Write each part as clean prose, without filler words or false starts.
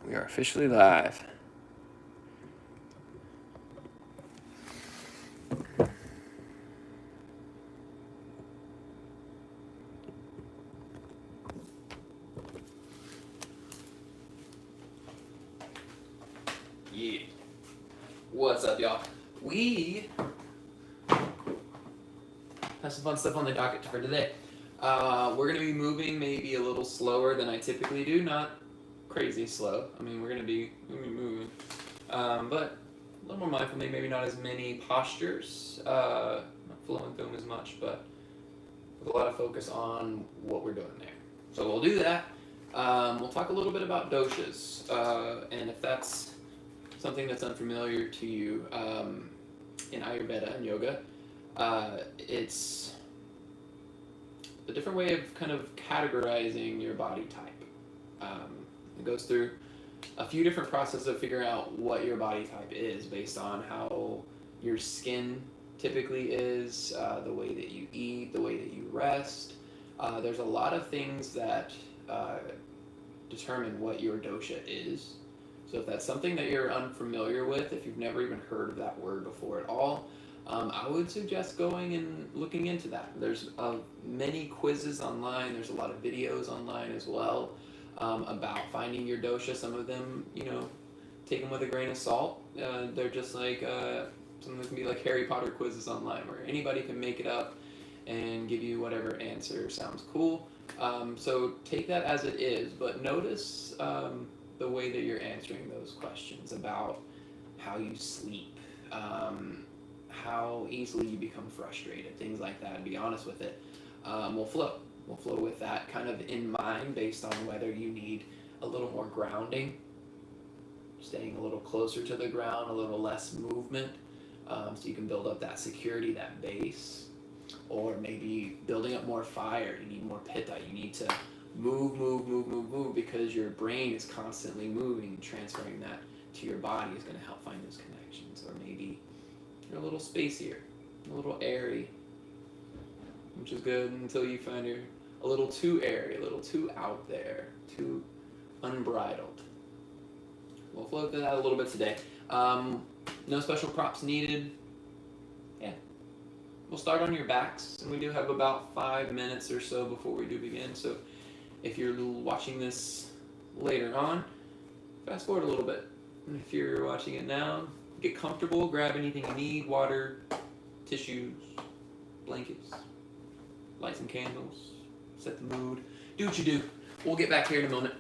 We are officially live. Yeah. What's up, y'all? We have some fun stuff on the docket for today. We're going to be moving maybe a little slower than I typically do. Not crazy slow. I mean, we're going to be moving. But a little more mindful, maybe not as many postures. Not flowing through them as much, but with a lot of focus on what we're doing there. So we'll do that. We'll talk a little bit about doshas. And if that's something that's unfamiliar to you, in Ayurveda and yoga, it's a different way of kind of categorizing your body type. It goes through a few different processes of figuring out what your body type is based on how your skin typically is, the way that you eat, the way that you rest. There's a lot of things that determine what your dosha is. So if that's something that you're unfamiliar with, if you've never even heard of that word before at all, I would suggest going and looking into that. There's many quizzes online. There's a lot of videos online as well about finding your dosha. Some of them, take them with a grain of salt. They're just like some of them can be like Harry Potter quizzes online where anybody can make it up and give you whatever answer sounds cool. So take that as it is, but notice the way that you're answering those questions about how you sleep, how easily you become frustrated, things like that. Be honest with it. We'll flow. We'll flow with that kind of in mind based on whether you need a little more grounding, staying a little closer to the ground, a little less movement, so you can build up that security, that base, or maybe building up more fire. You need more pitta. You need to move because your brain is constantly moving and transferring that to your body is going to help find those connections. Or maybe you're a little spacier, a little airy, which is good until you find you're a little too airy, a little too out there, too unbridled. We'll flow through that a little bit today. No special props needed. Yeah. We'll start on your backs, and we do have about 5 minutes or so before we do begin. So if you're watching this later on, fast forward a little bit. And if you're watching it now, get comfortable, grab anything you need, water, tissues, blankets, light some candles, set the mood, do what you do. We'll get back here in a moment.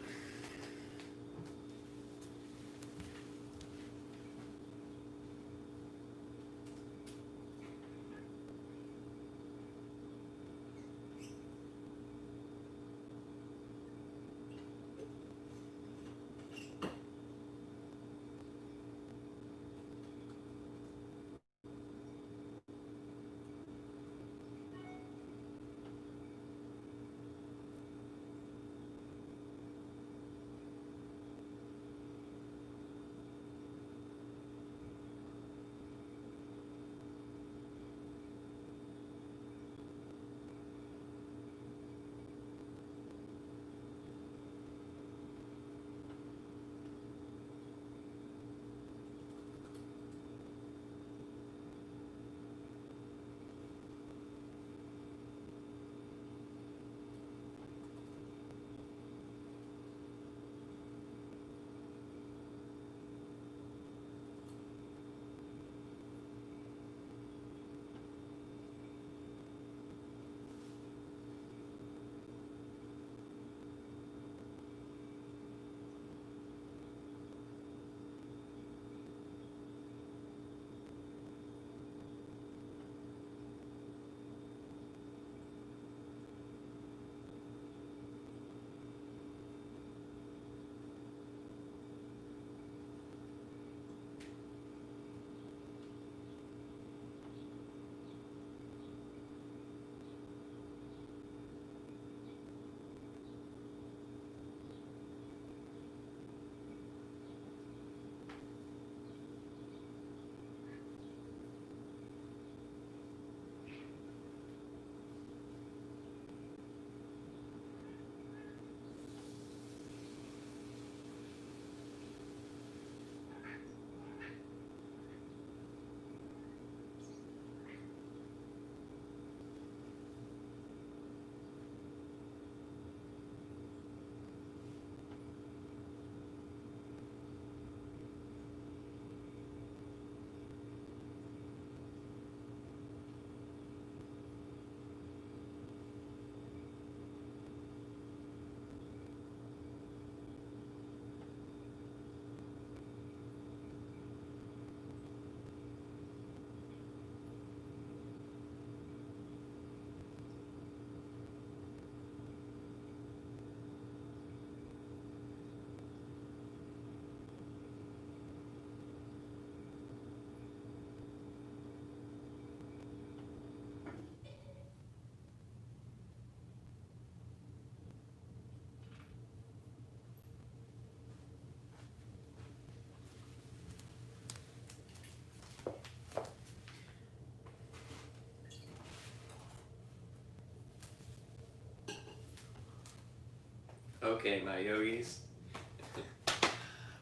Okay, my yogis.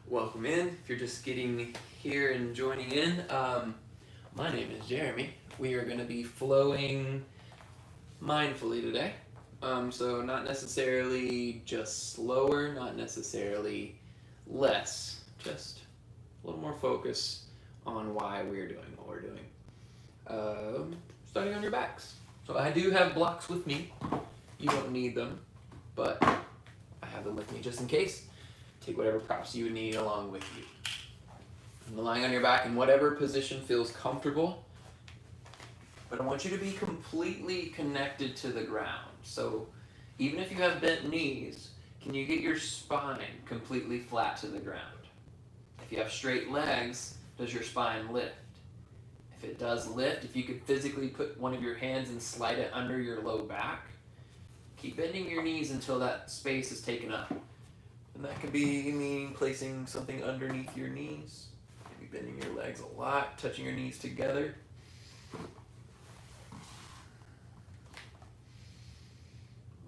Welcome in. If you're just getting here and joining in, my name is Jeremy. We are going to be flowing mindfully today. So not necessarily just slower, not necessarily less, just a little more focus on why we're doing what we're doing. Starting on your backs. So I do have blocks with me. You don't need them, but I have them with me just in case. Take whatever props you need along with you. And lying on your back in whatever position feels comfortable, but I want you to be completely connected to the ground. So even if you have bent knees, can you get your spine completely flat to the ground? If you have straight legs, does your spine lift? If it does lift, if you could physically put one of your hands and slide it under your low back, keep bending your knees until that space is taken up. And that could be meaning placing something underneath your knees, maybe bending your legs a lot, touching your knees together.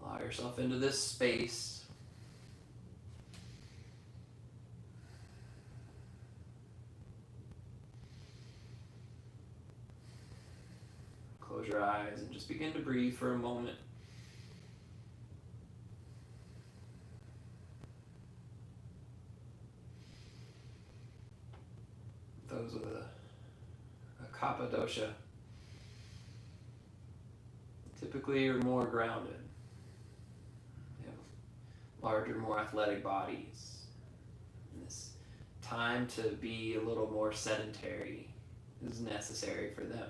Allow yourself into this space. Close your eyes and just begin to breathe for a moment. Those with a kapha dosha typically are more grounded. They have larger, more athletic bodies. And this time to be a little more sedentary is necessary for them.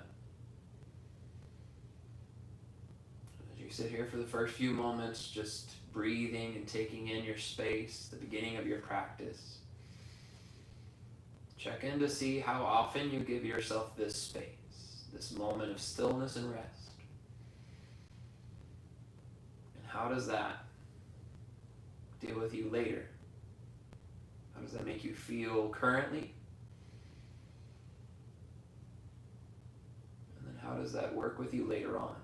As you sit here for the first few moments, just breathing and taking in your space, the beginning of your practice. Check in to see how often you give yourself this space, this moment of stillness and rest. And how does that deal with you later? How does that make you feel currently? And then how does that work with you later on?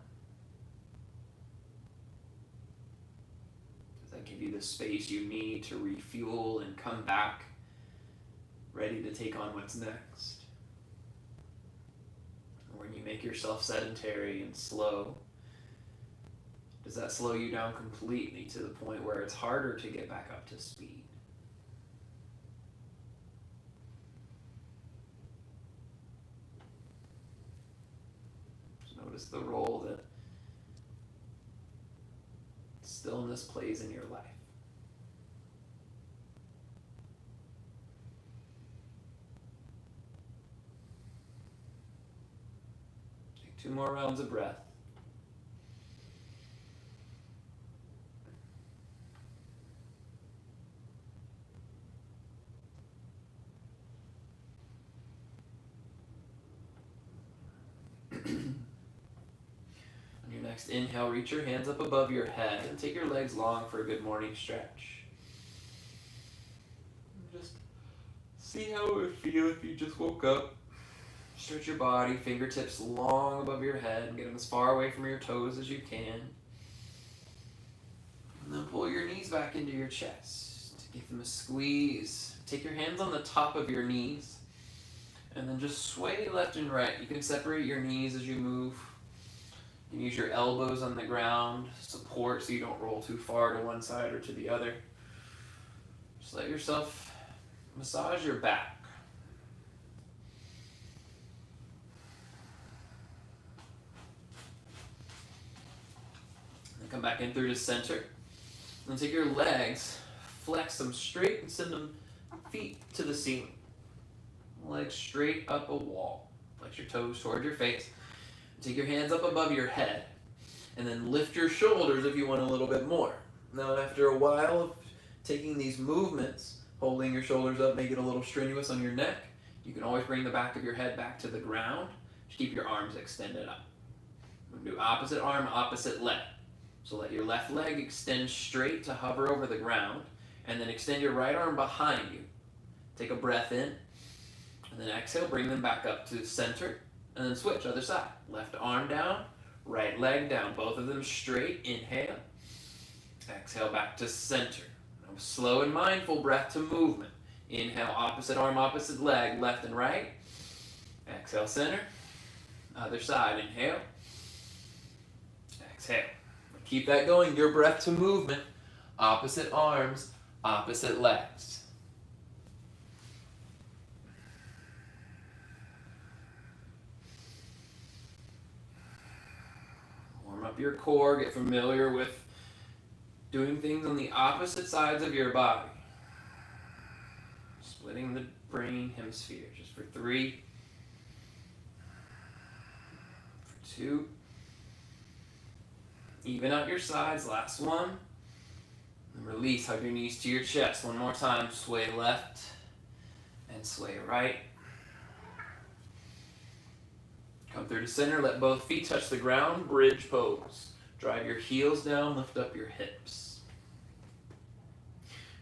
Does that give you the space you need to refuel and come back ready to take on what's next? Or when you make yourself sedentary and slow, does that slow you down completely to the point where it's harder to get back up to speed? Just notice the role that stillness plays in your life. Take 2 more rounds of breath. On your next inhale, reach your hands up above your head and take your legs long for a good morning stretch. Just see how it would feel if you just woke up. Stretch your body, fingertips long above your head, and get them as far away from your toes as you can. And then pull your knees back into your chest. Give them a squeeze. Take your hands on the top of your knees, and then just sway left and right. You can separate your knees as you move. You can use your elbows on the ground, support so you don't roll too far to one side or to the other. Just let yourself massage your back. And come back in through to center. And take your legs, flex them straight and send them feet to the ceiling. Legs straight up a wall. Flex your toes toward your face. Take your hands up above your head. And then lift your shoulders if you want a little bit more. Now after a while of taking these movements, holding your shoulders up, make it a little strenuous on your neck, you can always bring the back of your head back to the ground. Just keep your arms extended up. We're going to do opposite arm, opposite leg. So let your left leg extend straight to hover over the ground, and then extend your right arm behind you. Take a breath in, and then exhale, bring them back up to center, and then switch, other side. Left arm down, right leg down, both of them straight, inhale. Exhale back to center. Slow and mindful breath to movement. Inhale, opposite arm, opposite leg, left and right. Exhale, center. Other side, inhale. Exhale. Keep that going, your breath to movement. Opposite arms, opposite legs. Warm up your core, get familiar with doing things on the opposite sides of your body. Splitting the brain hemisphere, just for 3, for 2. Even out your sides, last one. And release, hug your knees to your chest. One more time, sway left and sway right. Come through to center, let both feet touch the ground, bridge pose. Drive your heels down, lift up your hips.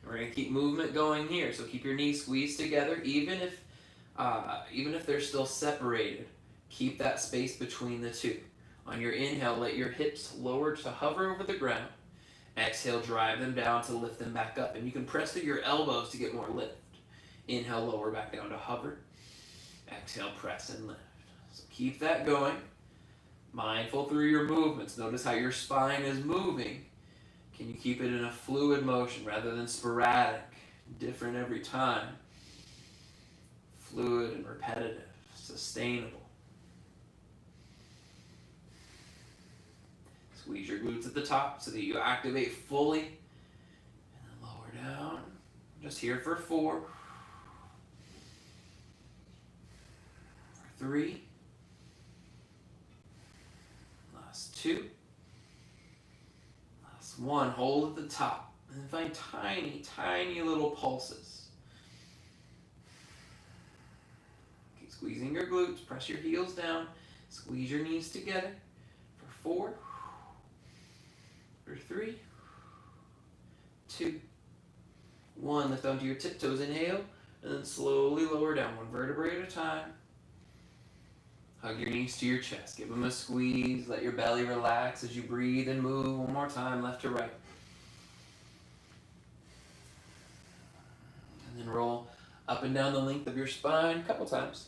We're going to keep movement going here, so keep your knees squeezed together, even if they're still separated. Keep that space between the two. On your inhale, let your hips lower to hover over the ground. Exhale, drive them down to lift them back up. And you can press through your elbows to get more lift. Inhale, lower back down to hover. Exhale, press and lift. So keep that going. Mindful through your movements. Notice how your spine is moving. Can you keep it in a fluid motion rather than sporadic, different every time? Fluid and repetitive, sustainable. Squeeze your glutes at the top so that you activate fully. And then lower down. Just here for 4. For 3. Last 2. Last 1. Hold at the top. And then find tiny, tiny little pulses. Keep squeezing your glutes. Press your heels down. Squeeze your knees together. For 4. For 3, 2, 1. Lift onto your tiptoes. Inhale, and then slowly lower down, 1 vertebrae at a time. Hug your knees to your chest. Give them a squeeze. Let your belly relax as you breathe and move. 1 more time, left to right. And then roll up and down the length of your spine a couple times.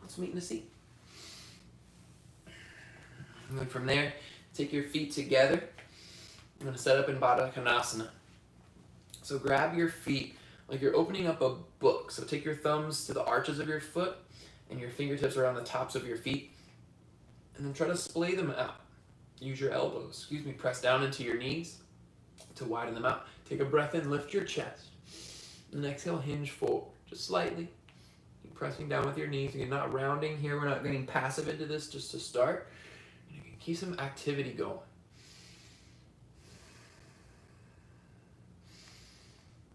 Let's meet in the seat. And then from there, take your feet together. I'm going to set up in Baddha Konasana. So grab your feet like you're opening up a book. So take your thumbs to the arches of your foot and your fingertips around the tops of your feet. And then try to splay them out. Use your elbows, press down into your knees to widen them out. Take a breath in, lift your chest. And exhale, hinge forward, just slightly. Keep pressing down with your knees. You're not rounding here. We're not getting passive into this just to start. Keep some activity going.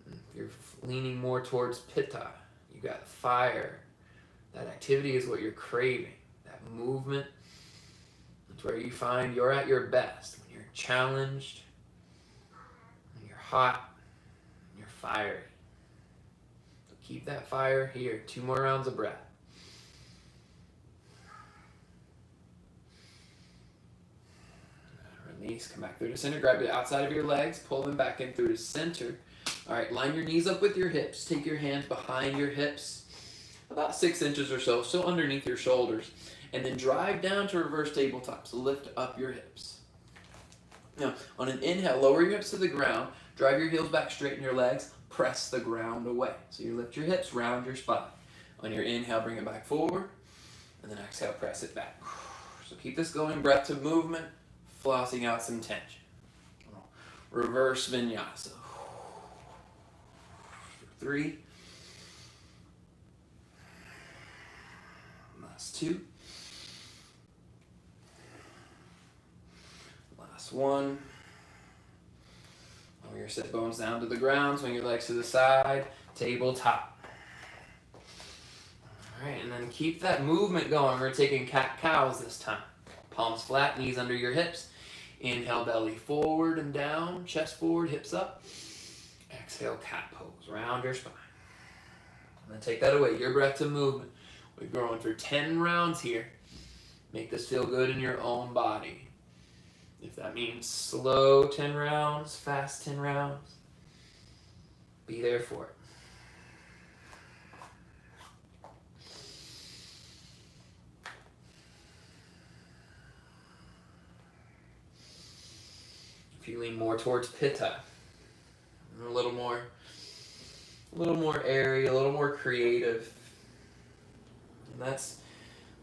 If you're leaning more towards pitta, you got fire. That activity is what you're craving. That movement. That's where you find you're at your best. When you're challenged, when you're hot, when you're fiery. So keep that fire here. 2 more rounds of breath. Release, come back through to center, grab the outside of your legs, pull them back in through to center. All right, line your knees up with your hips. Take your hands behind your hips, about 6 inches or so, still underneath your shoulders. And then drive down to reverse tabletop, so lift up your hips. Now, on an inhale, lower your hips to the ground, drive your heels back, straighten your legs, press the ground away. So you lift your hips, round your spine. On your inhale, bring it back forward, and then exhale, press it back. So keep this going, breath to movement. Flossing out some tension. Reverse vinyasa. 3. Last 2. Last 1. Lower your sit bones down to the ground. Swing your legs to the side. Tabletop. All right, and then keep that movement going. We're taking cat-cows this time. Palms flat, knees under your hips. Inhale, belly forward and down, chest forward, hips up. Exhale, cat pose, round your spine. And then take that away, your breath to movement. We're going for 10 rounds here. Make this feel good in your own body. If that means slow 10 rounds, fast 10 rounds, be there for it. If you lean more towards Pitta, a little more airy, a little more creative. And that's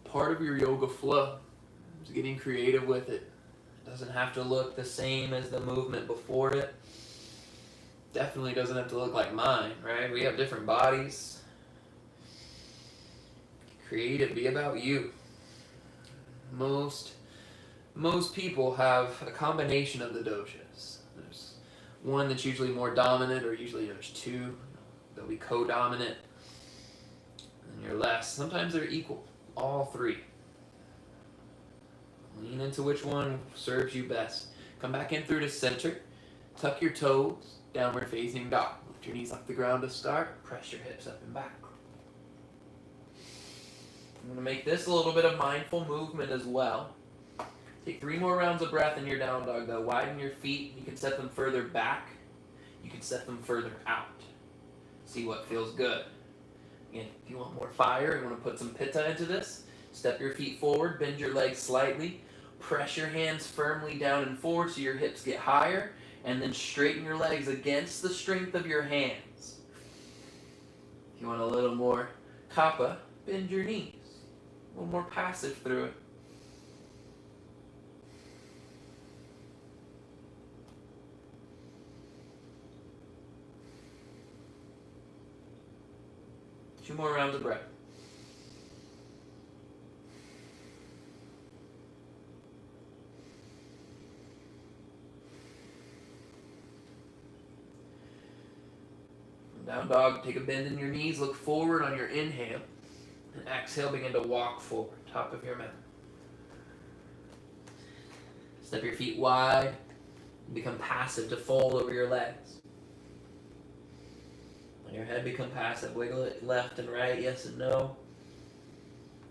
part of your yoga flow, is getting creative with it. It doesn't have to look the same as the movement before it. Definitely doesn't have to look like mine, right? We have different bodies. Creative, be about you. Most people have a combination of the doshas. There's one that's usually more dominant, or usually there's two. They'll be co-dominant, and you're less. Sometimes they're equal, all three. Lean into which one serves you best. Come back in through the center. Tuck your toes, downward facing dog. Lift your knees off the ground to start. Press your hips up and back. I'm going to make this a little bit of mindful movement as well. Take 3 more rounds of breath in your down dog though. Widen your feet. You can set them further back. You can set them further out. See what feels good. Again, if you want more fire, you want to put some pitta into this, step your feet forward, bend your legs slightly, press your hands firmly down and forward so your hips get higher, and then straighten your legs against the strength of your hands. If you want a little more kapha, bend your knees. A little more passive through it. Two more rounds of breath. Down dog, take a bend in your knees, look forward on your inhale, and exhale, begin to walk forward, top of your mat. Step your feet wide, become passive to fold over your legs. Let your head become passive, wiggle it left and right, yes and no.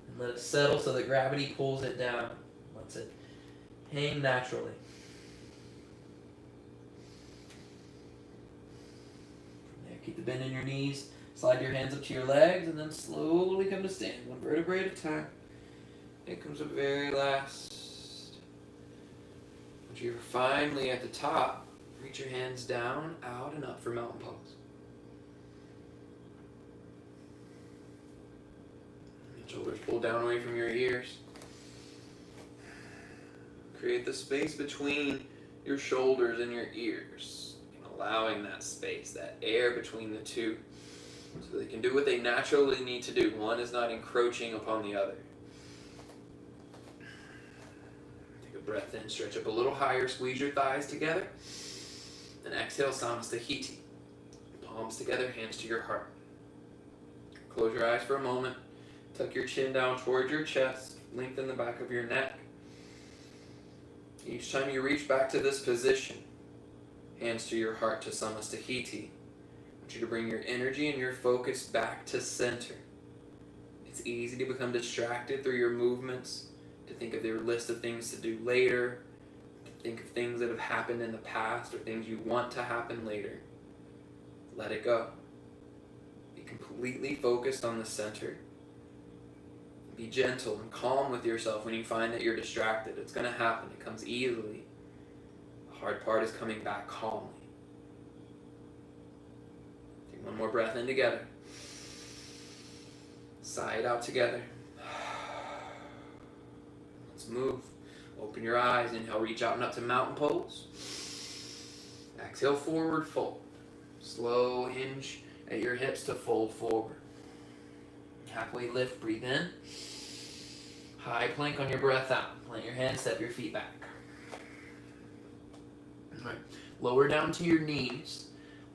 And let it settle so that gravity pulls it down, lets it hang naturally. Keep the bend in your knees, slide your hands up to your legs, and then slowly come to stand, one vertebrae at a time. It comes the very last. Once you're finally at the top, reach your hands down, out, and up for mountain pose. Shoulders pull down away from your ears. Create the space between your shoulders and your ears. Allowing that space, that air between the two, so they can do what they naturally need to do. One is not encroaching upon the other. Take a breath in, stretch up a little higher, squeeze your thighs together, and exhale, Samastahiti. Palms together, hands to your heart. Close your eyes for a moment, tuck your chin down toward your chest, lengthen the back of your neck. Each time you reach back to this position, hands to your heart to Samastahiti. I want you to bring your energy and your focus back to center. It's easy to become distracted through your movements, to think of your list of things to do later, to think of things that have happened in the past or things you want to happen later. Let it go. Be completely focused on the center. Be gentle and calm with yourself when you find that you're distracted. It's going to happen. It comes easily. Hard part is coming back calmly. Take one more breath in together. Sigh it out together. Let's move. Open your eyes. Inhale, reach out and up to mountain pose. Exhale, forward fold. Slow hinge at your hips to fold forward. Halfway lift, breathe in. High plank on your breath out. Plant your hands, step your feet back. Right. Lower down to your knees.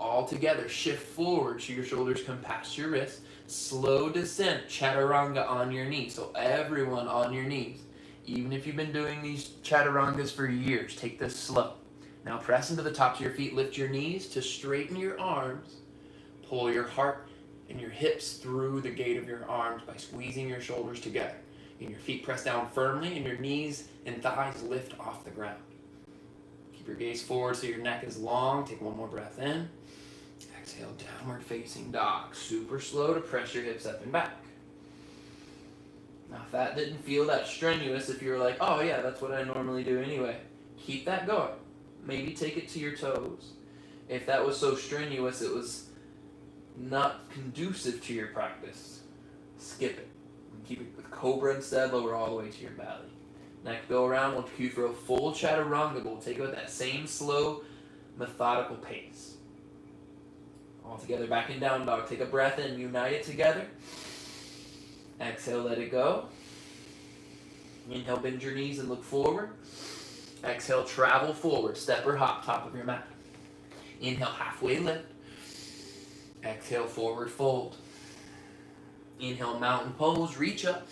All together, shift forward so your shoulders come past your wrists. Slow descent, chaturanga on your knees. So everyone on your knees. Even if you've been doing these chaturangas for years, take this slow. Now press into the tops of your feet, lift your knees to straighten your arms. Pull your heart and your hips through the gate of your arms by squeezing your shoulders together. And your feet press down firmly and your knees and thighs lift off the ground. Keep your gaze forward so your neck is long. Take one more breath in. Exhale, downward facing dog. Super slow to press your hips up and back. Now, if that didn't feel that strenuous, if you're like, oh yeah, that's what I normally do anyway, keep that going. Maybe take it to your toes. If that was so strenuous, it was not conducive to your practice, skip it. Keep it with cobra instead, lower all the way to your belly. Neck go around, we'll cue for a full chaturanga, but we'll take it with that same slow, methodical pace. All together, back in down dog. Take a breath in, unite it together. Exhale, let it go. Inhale, bend your knees and look forward. Exhale, travel forward, step or hop, top of your mat. Inhale, halfway lift. Exhale, forward fold. Inhale, mountain pose, reach up.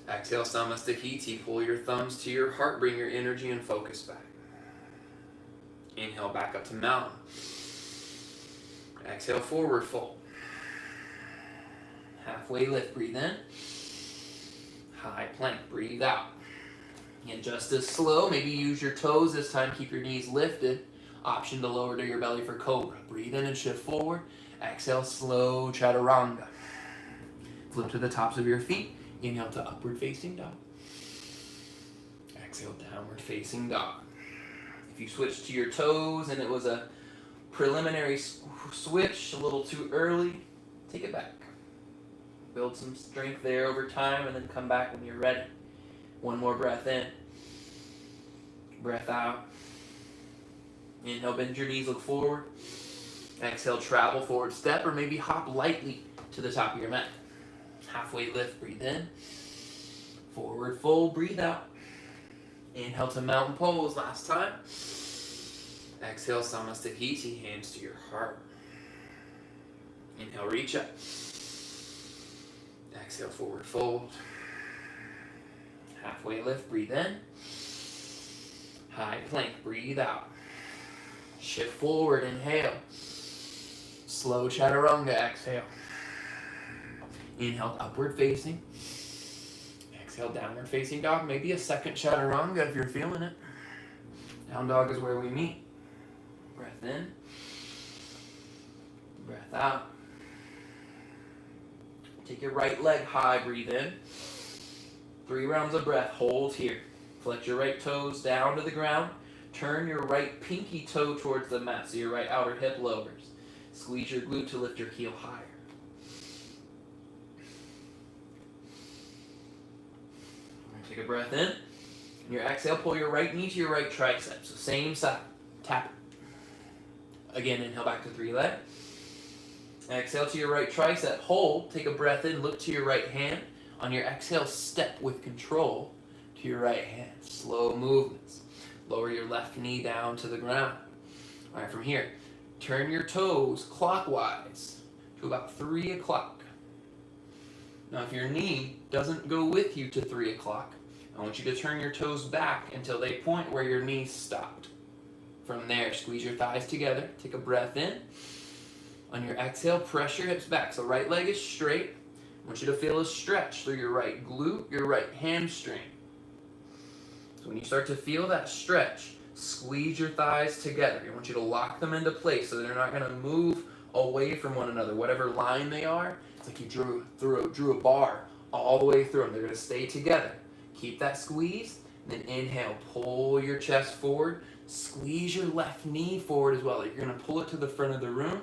Exhale, Samasthiti. Pull your thumbs to your heart, bring your energy and focus back. Inhale, back up to mountain. Exhale, forward fold. Halfway lift, breathe in. High plank, breathe out. And just as slow, maybe use your toes this time, keep your knees lifted. Option to lower to your belly for cobra. Breathe in and shift forward. Exhale, slow chaturanga. Flip to the tops of your feet. Inhale to upward facing dog. Exhale, downward facing dog. If you switch to your toes and it was a preliminary switch, a little too early, take it back. Build some strength there over time and then come back when you're ready. One more breath in. Breath out. Inhale, bend your knees, look forward. Exhale, travel forward step or maybe hop lightly to the top of your mat. Halfway lift, breathe in. Forward fold, breathe out. Inhale to mountain pose, last time. Exhale, Samasthiti, hands to your heart. Inhale, reach up. Exhale, forward fold. Halfway lift, breathe in. High plank, breathe out. Shift forward, inhale. Slow chaturanga, exhale. Inhale, upward facing. Exhale, downward facing dog. Maybe a second chaturanga if you're feeling it. Down dog is where we meet. Breath in. Breath out. Take your right leg high, breathe in. 3 rounds of breath, hold here. Flex your right toes down to the ground. Turn your right pinky toe towards the mat, so your right outer hip lowers. Squeeze your glute to lift your heel higher. Take a breath in. And your exhale, pull your right knee to your right tricep. So same side. Tap it. Again, inhale back to 3 leg. Exhale to your right tricep. Hold. Take a breath in. Look to your right hand. On your exhale, step with control to your right hand. Slow movements. Lower your left knee down to the ground. All right, from here, turn your toes clockwise to about 3 o'clock. Now, if your knee doesn't go with you to 3 o'clock, I want you to turn your toes back until they point where your knees stopped. From there, squeeze your thighs together. Take a breath in. On your exhale, press your hips back. So right leg is straight. I want you to feel a stretch through your right glute, your right hamstring. So when you start to feel that stretch, squeeze your thighs together. I want you to lock them into place so they're not going to move away from one another. Whatever line they are, it's like you drew a bar all the way through them. They're going to stay together. Keep that squeeze, and then inhale, pull your chest forward. Squeeze your left knee forward as well. You're going to pull it to the front of the room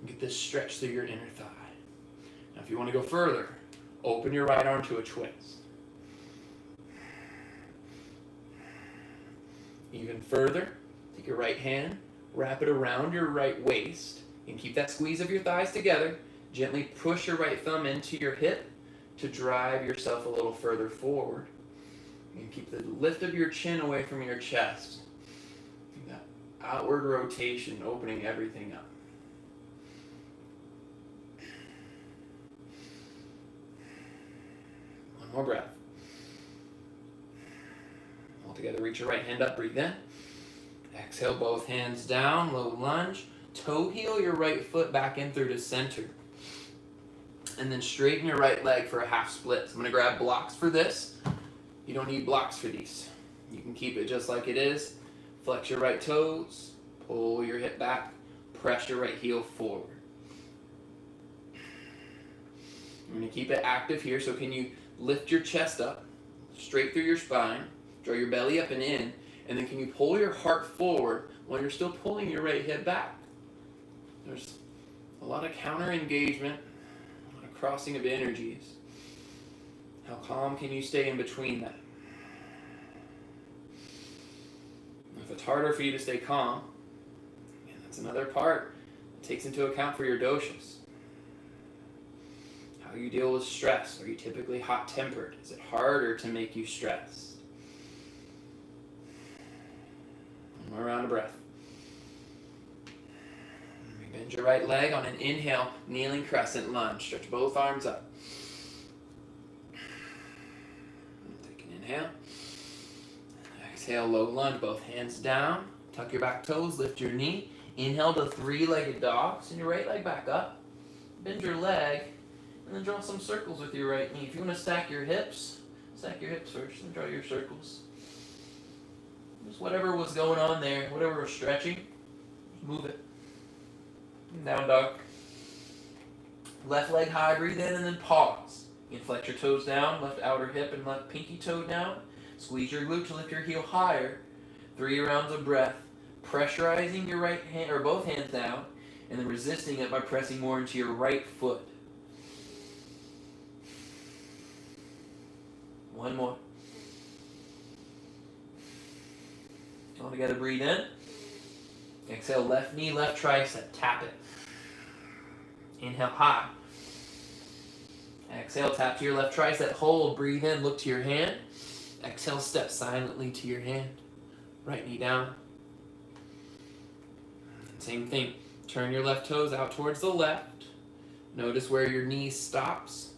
and get this stretch through your inner thigh. Now if you want to go further, open your right arm to a twist. Even further, take your right hand, wrap it around your right waist, and keep that squeeze of your thighs together. Gently push your right thumb into your hip to drive yourself a little further forward. And keep the lift of your chin away from your chest. That outward rotation, opening everything up. One more breath. All together, reach your right hand up, breathe in. Exhale, both hands down, low lunge. Toe heel your right foot back in through to center. And then straighten your right leg for a half split. So I'm going to grab blocks for this. You don't need blocks for these. You can keep it just like it is. Flex your right toes, pull your hip back, press your right heel forward. You're going to keep it active here, so can you lift your chest up, straight through your spine, draw your belly up and in, and then can you pull your heart forward while you're still pulling your right hip back? There's a lot of counter engagement, a lot of crossing of energies. How calm can you stay in between that? If it's harder for you to stay calm, and that's another part that takes into account for your doshas. How you deal with stress. Are you typically hot-tempered? Is it harder to make you stressed? One more round of breath. Bend your right leg on an inhale, kneeling crescent lunge. Stretch both arms up. Take an inhale. Exhale, low lunge, both hands down. Tuck your back toes, lift your knee. Inhale to three-legged dog. Send your right leg back up. Bend your leg, and then draw some circles with your right knee. If you want to stack your hips first, and draw your circles. Just whatever was going on there, whatever was stretching, move it. Down dog. Left leg high, breathe in, and then pause. You can flex your toes down, left outer hip and left pinky toe down. Squeeze your glute to lift your heel higher. 3 rounds of breath, pressurizing your right hand or both hands down, and then resisting it by pressing more into your right foot. One more. All together, breathe in. Exhale, left knee, left tricep, tap it. Inhale, high. Exhale, tap to your left tricep, hold, breathe in, look to your hand. Exhale, step silently to your hand. Right knee down. Same thing, turn your left toes out towards the left. Notice where your knee stops.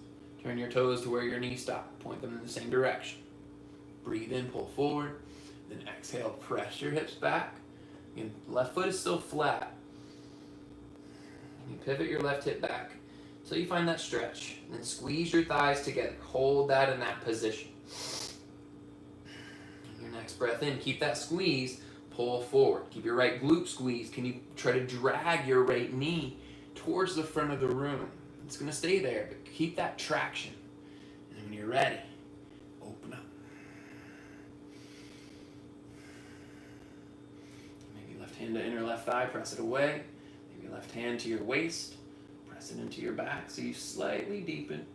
Turn your toes to where your knee stops. Point them in the same direction. Breathe in, pull forward. Then exhale, press your hips back. Again, left foot is still flat. And you pivot your left hip back so you find that stretch. And then squeeze your thighs together. Hold that in that position. Your next breath in, keep that squeeze. Pull forward. Keep your right glute squeezed. Can you try to drag your right knee towards the front of the room? It's going to stay there, but keep that traction. And when you're ready, open up. Maybe left hand to inner left thigh, press it away. Maybe left hand to your waist, press it into your back so you slightly deepen.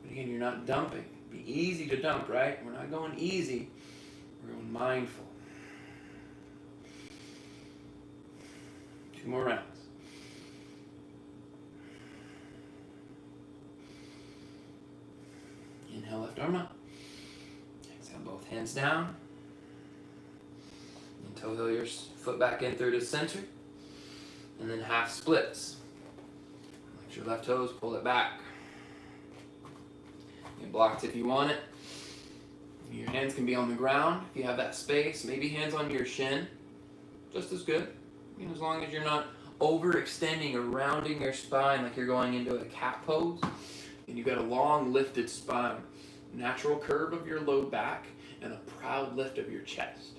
But again, you're not dumping. It'd be easy to dump, right? We're not going easy. We're going mindful. 2 more rounds. Inhale, left arm up. Exhale, both hands down. And toe heel your foot back in through the center. And then half splits. Lift your left toes, pull it back. You can block it if you want it. Your hands can be on the ground if you have that space. Maybe hands on your shin. Just as good. As long as you're not overextending or rounding your spine like you're going into a cat pose. And you've got a long lifted spine, natural curve of your low back, and a proud lift of your chest.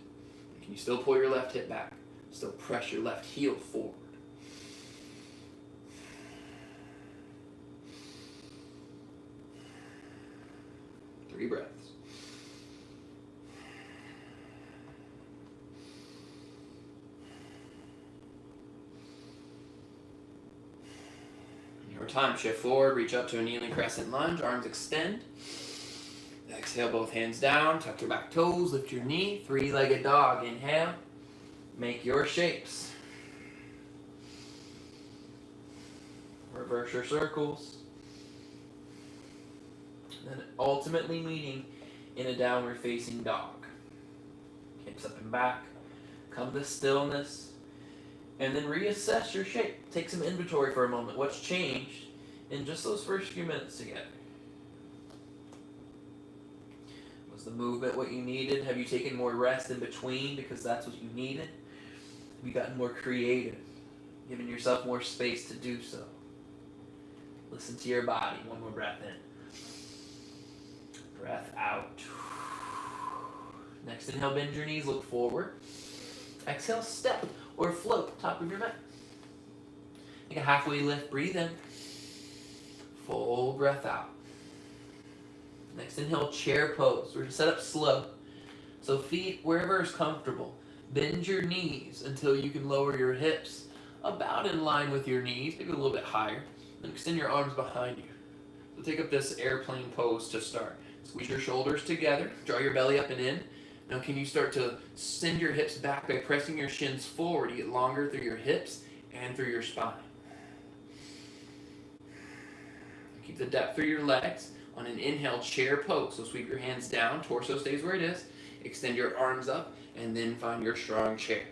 Can you still pull your left hip back? Still press your left heel forward. Three breaths. Time, shift forward, reach up to a kneeling crescent lunge, arms extend. Exhale, both hands down, tuck your back toes, lift your knee, 3-legged dog. Inhale, make your shapes. Reverse your circles. Then ultimately meeting in a downward facing dog. Hips up and back, come to stillness. And then reassess your shape. Take some inventory for a moment. What's changed in just those first few minutes together? Was the movement what you needed? Have you taken more rest in between because that's what you needed? Have you gotten more creative? Given yourself more space to do so? Listen to your body. One more breath in. Breath out. Next inhale, bend your knees, look forward. Exhale, step or float top of your mat. Take a halfway lift, breathe in. Full breath out. Next inhale, chair pose. We're going to set up slow. So feet wherever is comfortable. Bend your knees until you can lower your hips about in line with your knees, maybe a little bit higher. Then extend your arms behind you. So take up this airplane pose to start. Squeeze your shoulders together. Draw your belly up and in. Now can you start to send your hips back by pressing your shins forward? You get longer through your hips and through your spine. Keep the depth through your legs. On an inhale, chair pose. So sweep your hands down, torso stays where it is. Extend your arms up, and then find your strong chair.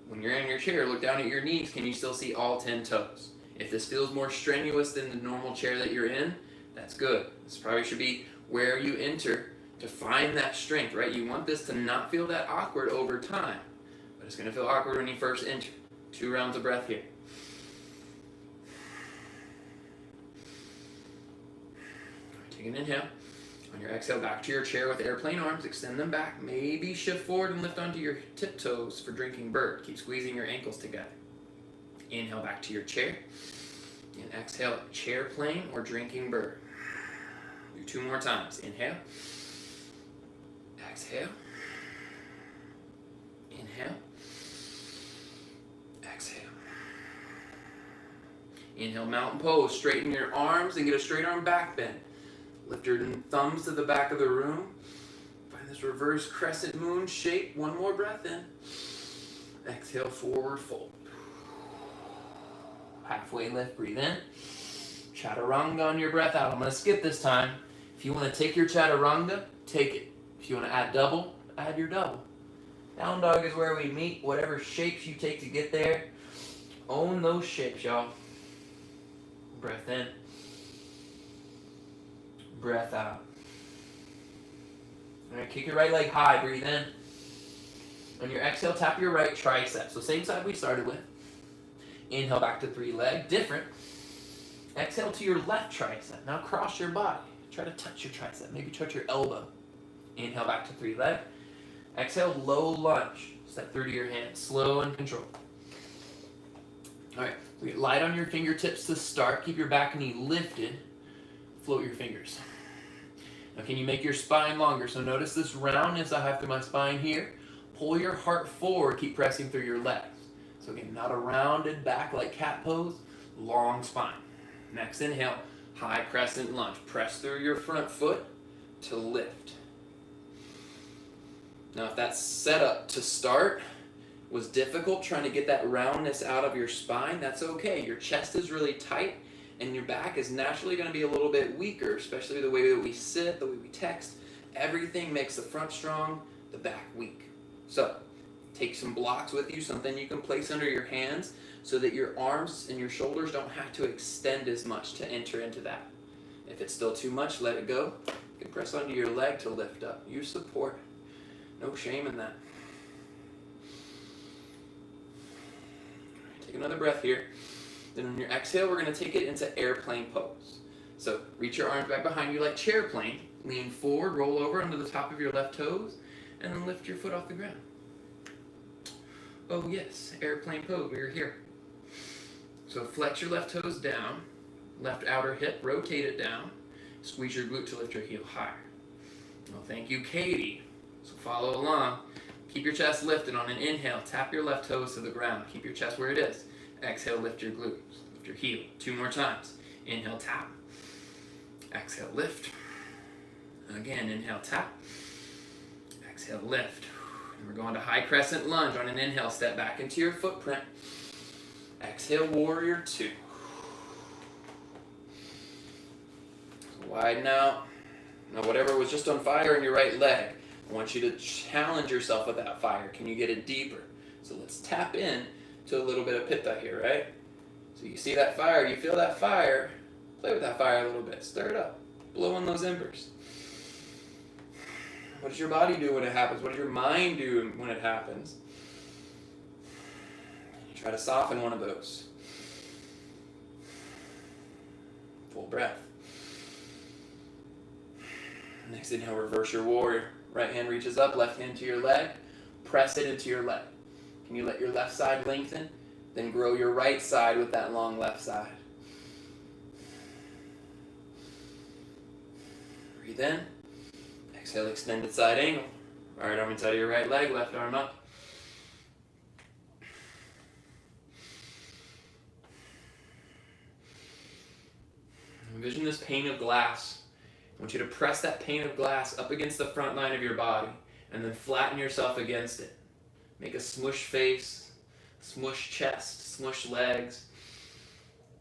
When you're in your chair, look down at your knees. Can you still see all 10 toes? If this feels more strenuous than the normal chair that you're in, that's good. This probably should be where you enter to find that strength, right? You want this to not feel that awkward over time, but it's going to feel awkward when you first enter. 2 rounds of breath here. Take an inhale. On your exhale, back to your chair with airplane arms. Extend them back. Maybe shift forward and lift onto your tiptoes for drinking bird. Keep squeezing your ankles together. Inhale back to your chair. And exhale, chair plane or drinking bird. Do 2 more times. Inhale. Exhale. Inhale. Exhale. Inhale, mountain pose. Straighten your arms and get a straight arm back bend. Lift your thumbs to the back of the room. Find this reverse crescent moon shape. 1 more breath in. Exhale, forward fold. Halfway lift, breathe in. Chaturanga on your breath out. I'm going to skip this time. If you want to take your chaturanga, take it. If you want to add double, add your double. Down dog is where we meet. Whatever shapes you take to get there, own those shapes, y'all. Breath in. Breath out. All right, kick your right leg high, breathe in. On your exhale, tap your right tricep. So same side we started with. Inhale back to 3 leg, different. Exhale to your left tricep. Now cross your body. Try to touch your tricep, maybe touch your elbow. Inhale back to 3 leg. Exhale, low lunge. Step through to your hands, slow and controlled. All right, so get light on your fingertips to start. Keep your back knee lifted. Float your fingers. Now can you make your spine longer? So notice this roundness I have through my spine here. Pull your heart forward, keep pressing through your legs. So again, not a rounded back like cat pose, long spine. Next inhale, high crescent lunge. Press through your front foot to lift. Now if that setup to start was difficult, trying to get that roundness out of your spine, that's okay. Your chest is really tight, and your back is naturally going to be a little bit weaker, especially the way that we sit, the way we text. Everything makes the front strong, the back weak. So, take some blocks with you, something you can place under your hands so that your arms and your shoulders don't have to extend as much to enter into that. If it's still too much, let it go. You can press onto your leg to lift up. Use support. No shame in that. Take another breath here. Then on your exhale, we're going to take it into airplane pose. So reach your arms back behind you like chair plane. Lean forward, roll over onto the top of your left toes, and then lift your foot off the ground. Oh yes, airplane pose, we are here. So flex your left toes down, left outer hip, rotate it down, squeeze your glute to lift your heel higher. Well, thank you, Katie. So follow along. Keep your chest lifted on an inhale. Tap your left toes to the ground. Keep your chest where it is. Exhale, lift your glutes. Lift your heel. 2 more times. Inhale, tap. Exhale, lift. Again, inhale, tap. Exhale, lift. And we're going to high crescent lunge. On an inhale, step back into your footprint. Exhale, warrior 2. Widen out. Now, whatever was just on fire in your right leg, I want you to challenge yourself with that fire. Can you get it deeper? So let's tap in to a little bit of pitta here, right? So you see that fire, you feel that fire, play with that fire a little bit, stir it up, blow on those embers. What does your body do when it happens? What does your mind do when it happens? You try to soften one of those. Full breath. Next inhale, reverse your warrior. Right hand reaches up, left hand to your leg. Press it into your leg. Can you let your left side lengthen? Then grow your right side with that long left side. Breathe in. Exhale, extended side angle. Right arm inside of your right leg, left arm up. Envision this pane of glass. I want you to press that pane of glass up against the front line of your body and then flatten yourself against it. Make a smush face, smush chest, smush legs.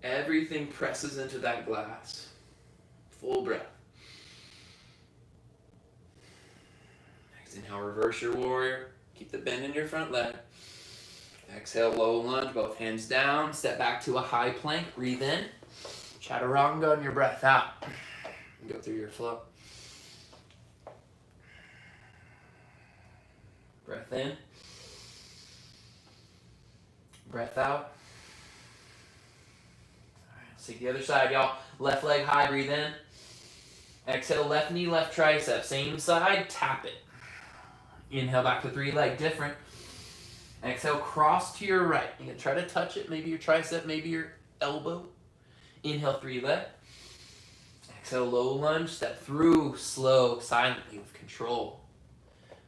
Everything presses into that glass. Full breath. Next, inhale, reverse your warrior. Keep the bend in your front leg. Exhale, low lunge, both hands down. Step back to a high plank. Breathe in. Chaturanga on your breath out. Go through your flow. Breath in. Breath out. All right, let's take the other side, y'all. Left leg high, breathe in. Exhale, left knee, left tricep. Same side, tap it. Inhale, back to three leg, different. Exhale, cross to your right. You can try to touch it, maybe your tricep, maybe your elbow. Inhale, three leg. Exhale, low lunge, step through, slow, silently with control.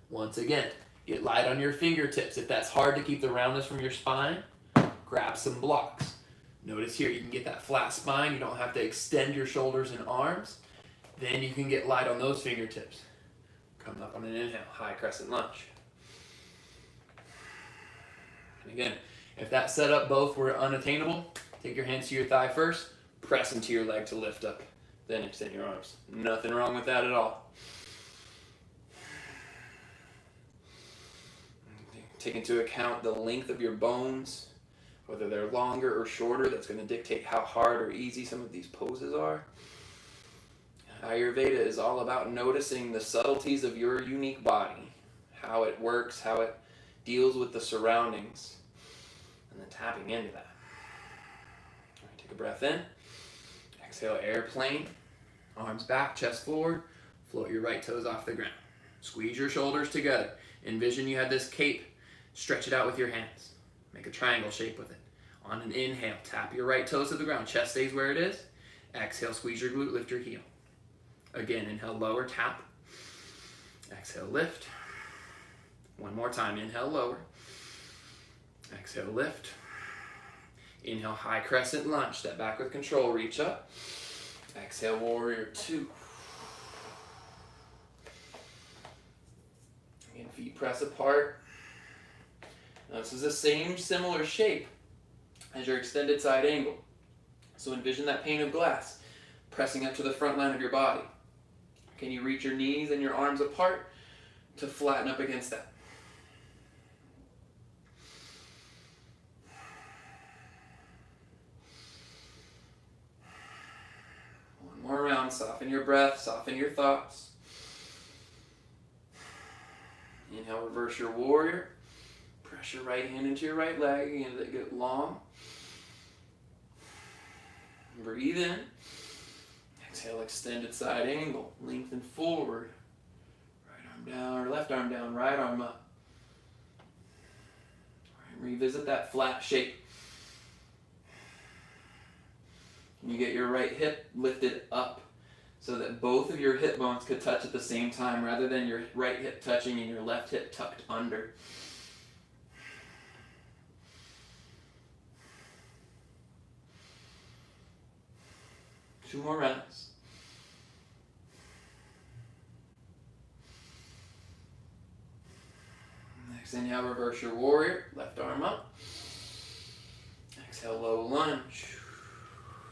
Once again, get light on your fingertips. If that's hard to keep the roundness from your spine, grab some blocks. Notice here, you can get that flat spine. You don't have to extend your shoulders and arms. Then you can get light on those fingertips. Come up on an inhale, high crescent lunge. And again, if that setup both were unattainable, take your hands to your thigh first, press into your leg to lift up, then extend your arms. Nothing wrong with that at all. Take into account the length of your bones, whether they're longer or shorter. That's going to dictate how hard or easy some of these poses are. Ayurveda is all about noticing the subtleties of your unique body, how it works, how it deals with the surroundings, and then tapping into that. All right, take a breath in. Exhale, airplane. Arms back, chest forward. Float your right toes off the ground. Squeeze your shoulders together. Envision you had this cape. Stretch it out with your hands. Make a triangle shape with it. On an inhale, tap your right toes to the ground. Chest stays where it is. Exhale, squeeze your glute, lift your heel. Again, inhale, lower, tap. Exhale, lift. One more time, inhale, lower. Exhale, lift. Inhale, high crescent lunge. Step back with control, reach up. Exhale, warrior two. Again, feet press apart. Now, this is the same similar shape as your extended side angle. So envision that pane of glass pressing up to the front line of your body. Can you reach your knees and your arms apart to flatten up against that? One more round. Soften your breath, soften your thoughts. Inhale, reverse your warrior. Press your right hand into your right leg. Again, let it get long. Breathe in. Exhale, extended side angle. Lengthen forward. Right arm down, or left arm down, right arm up. All right, revisit that flat shape. Can you get your right hip lifted up so that both of your hip bones could touch at the same time rather than your right hip touching and your left hip tucked under? Two more rounds. Next inhale, reverse your warrior. Left arm up. Exhale, low lunge.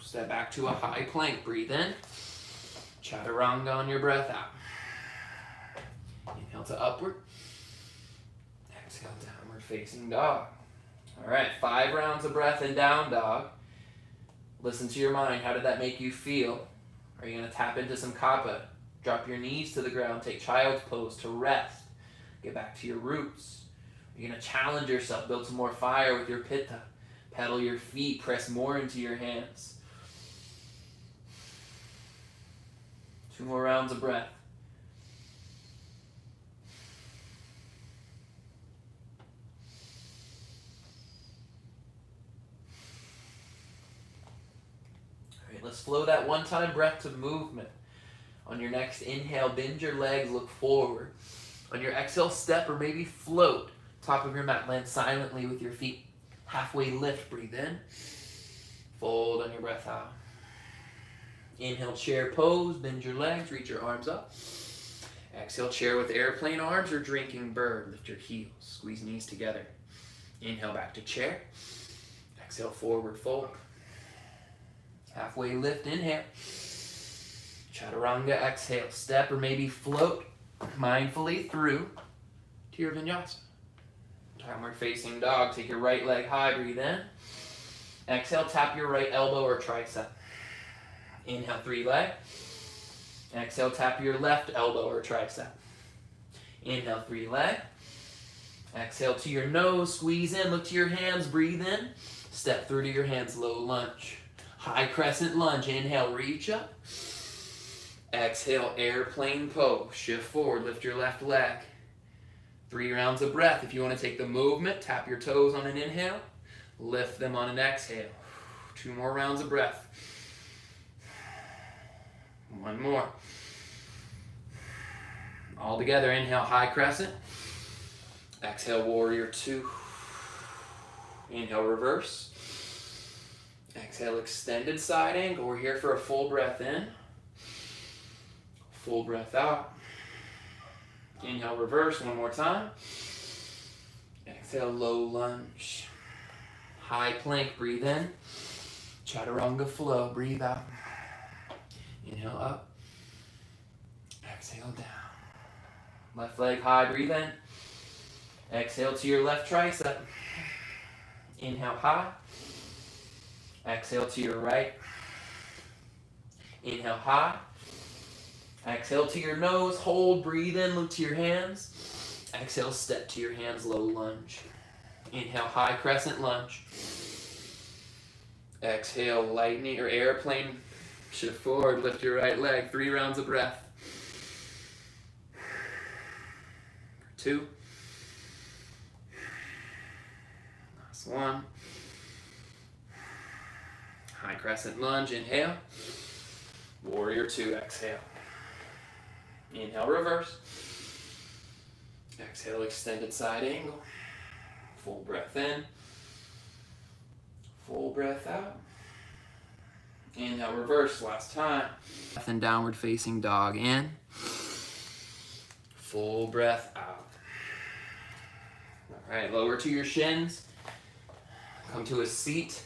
Step back to a high plank. Breathe in. Chaturanga on your breath out. Inhale to upward. Exhale, downward facing dog. All right, 5 rounds of breath in down dog. Listen to your mind. How did that make you feel? Are you going to tap into some kapha? Drop your knees to the ground. Take child's pose to rest. Get back to your roots. You're going to challenge yourself. Build some more fire with your pitta. Pedal your feet. Press more into your hands. 2 more rounds of breath. Let's flow that one-time breath to movement. On your next inhale, bend your legs, look forward. On your exhale, step or maybe float. Top of your mat, land silently with your feet. Halfway lift, breathe in. Fold on your breath out. Inhale, chair pose, bend your legs, reach your arms up. Exhale, chair with airplane arms or drinking bird. Lift your heels, squeeze knees together. Inhale, back to chair. Exhale, forward fold. Halfway lift, inhale. Chaturanga, exhale. Step or maybe float mindfully through to your vinyasa. Downward facing dog. Take your right leg high, breathe in. Exhale, tap your right elbow or tricep. Inhale, 3 leg. Exhale, tap your left elbow or tricep. Inhale, 3 leg. Exhale to your nose, squeeze in, look to your hands, breathe in. Step through to your hands, low lunge. High crescent lunge, inhale, reach up. Exhale, airplane pose. Shift forward, lift your left leg. 3 rounds of breath. If you want to take the movement, tap your toes on an inhale. Lift them on an exhale. 2 more rounds of breath. 1 more. All together, inhale, high crescent. Exhale, warrior 2. Inhale, reverse. Exhale, extended side angle. We're here for a full breath in. Full breath out. Inhale, reverse 1 more time. Exhale, low lunge. High plank, breathe in. Chaturanga flow, breathe out. Inhale up. Exhale down. Left leg high, breathe in. Exhale to your left tricep. Inhale high. Exhale to your right. Inhale high. Exhale to your nose, hold, breathe in, look to your hands. Exhale, step to your hands, low lunge. Inhale, high crescent lunge. Exhale, lightning or airplane, shift forward, lift your right leg, 3 rounds of breath. 2. Last 1. High crescent lunge, inhale. Warrior 2, exhale. Inhale, reverse. Exhale, extended side angle. Full breath in. Full breath out. Inhale, reverse, last time. And downward facing dog in. Full breath out. All right, lower to your shins. Come to a seat.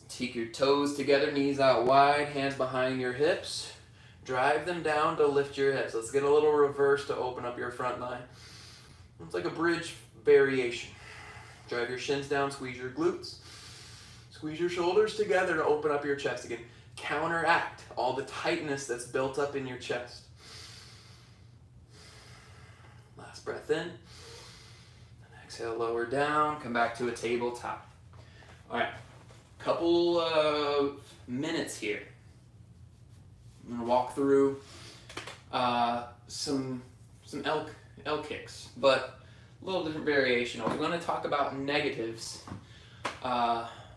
Take your toes together, knees out wide, hands behind your hips. Drive them down to lift your hips. Let's get a little reverse to open up your front line. It's like a bridge variation. Drive your shins down, squeeze your glutes. Squeeze your shoulders together to open up your chest again. Counteract all the tightness that's built up in your chest. Last breath in. And exhale, lower down. Come back to a tabletop. All right, couple of minutes here. I'm gonna walk through some L kicks, but a little different variation. I was going to talk about negatives.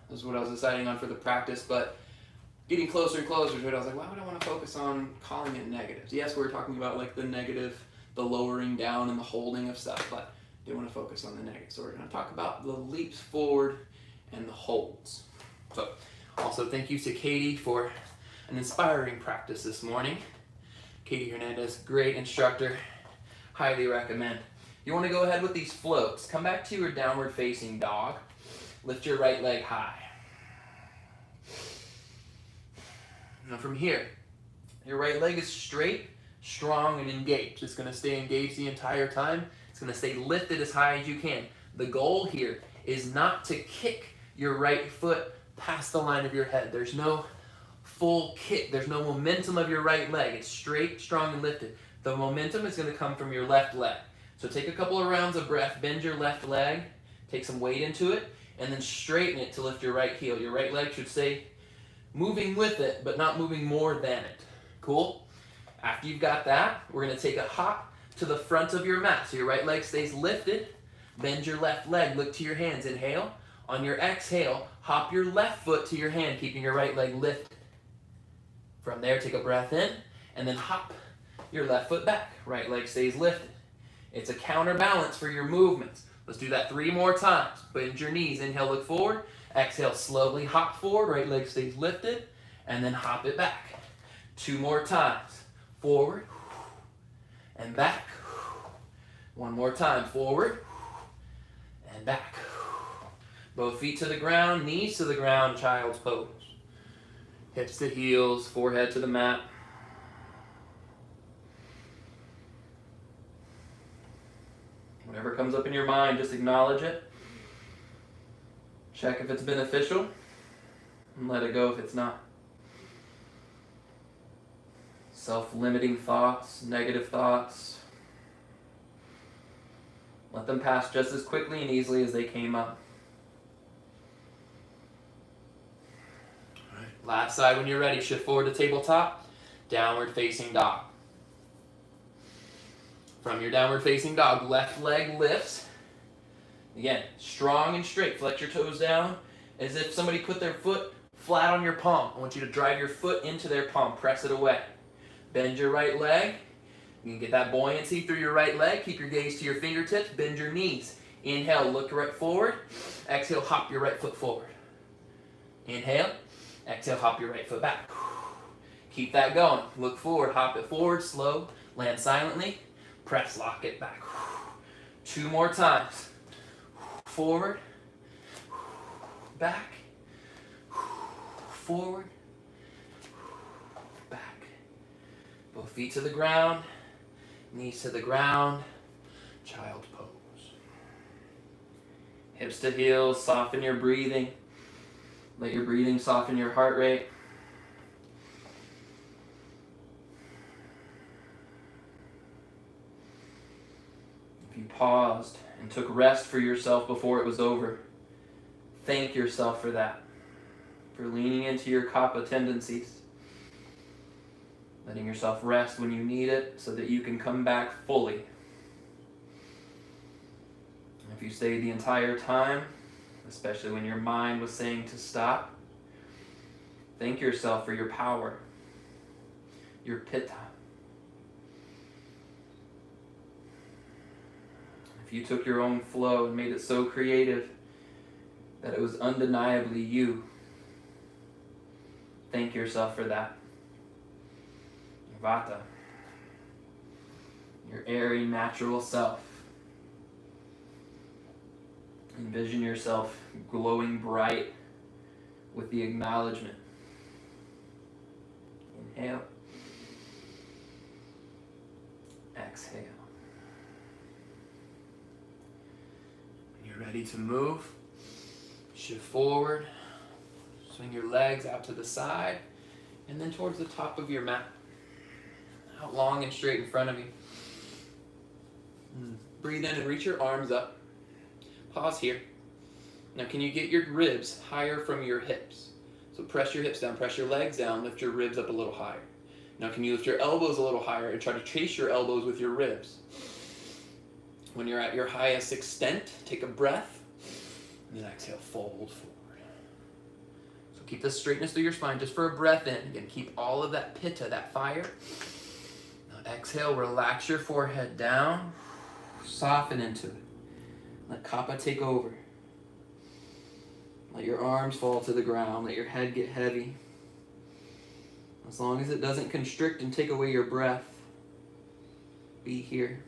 This is what I was deciding on for the practice, but getting closer and closer to it, I was like, why would I want to focus on calling it negatives? Yes, we're talking about like the negative, the lowering down and the holding of stuff, but I do want to focus on the negatives. So we're going to talk about the leaps forward and the holds. So also thank you to Katie for an inspiring practice this morning. Katie Hernandez, great instructor, highly recommend. You want to go ahead with these floats. Come back to your downward facing dog. Lift your right leg high. Now from here, your right leg is straight, strong, and engaged. It's going to stay engaged the entire time. It's going to stay lifted as high as you can. The goal here is not to kick your right foot past the line of your head. There's no full kick. There's no momentum of your right leg. It's straight, strong, and lifted. The momentum is going to come from your left leg. So take a couple of rounds of breath, bend your left leg, take some weight into it, and then straighten it to lift your right heel. Your right leg should stay moving with it, but not moving more than it. Cool? After you've got that, we're going to take a hop to the front of your mat. So your right leg stays lifted. Bend your left leg, look to your hands. Inhale. On your exhale, hop your left foot to your hand, keeping your right leg lifted. From there, take a breath in, and then hop your left foot back. Right leg stays lifted. It's a counterbalance for your movements. Let's do that 3 more times. Bend your knees. Inhale, look forward. Exhale, slowly hop forward. Right leg stays lifted, and then hop it back. 2 more times. Forward and back. 1 more time. Forward and back. Both feet to the ground, knees to the ground, child's pose. Hips to heels, forehead to the mat. Whatever comes up in your mind, just acknowledge it. Check if it's beneficial, and let it go if it's not. Self-limiting thoughts, negative thoughts, let them pass just as quickly and easily as they came up. All right. Last side when you're ready, shift forward to tabletop, downward facing dog. From your downward facing dog, left leg lifts. Again, strong and straight. Flex your toes down as if somebody put their foot flat on your palm. I want you to drive your foot into their palm. Press it away. Bend your right leg. You can get that buoyancy through your right leg. Keep your gaze to your fingertips. Bend your knees. Inhale, look right forward. Exhale, hop your right foot forward. Inhale. Exhale, hop your right foot back. Keep that going. Look forward, hop it forward, slow. Land silently. Press, lock it back. 2 more times. Forward, back, forward, back. Both feet to the ground, knees to the ground, child's pose. Hips to heels, soften your breathing. Let your breathing soften your heart rate. If you paused and took rest for yourself before it was over, thank yourself for that, for leaning into your kapha tendencies, letting yourself rest when you need it so that you can come back fully. If you stayed the entire time, especially when your mind was saying to stop, thank yourself for your power, your pitta. If you took your own flow and made it so creative that it was undeniably you, thank yourself for that. Vata, your airy, natural self. Envision yourself glowing bright with the acknowledgement. Inhale. Exhale. Ready to move, shift forward, swing your legs out to the side, and then towards the top of your mat, out long and straight in front of you. Breathe in and reach your arms up. Pause here. Now can you get your ribs higher from your hips? So press your hips down, press your legs down, lift your ribs up a little higher. Now can you lift your elbows a little higher and try to chase your elbows with your ribs? When you're at your highest extent, take a breath, and then exhale, fold forward. So keep the straightness through your spine just for a breath in. Again, keep all of that pitta, that fire. Now exhale, relax your forehead down, soften into it. Let kapha take over. Let your arms fall to the ground, let your head get heavy. As long as it doesn't constrict and take away your breath, be here.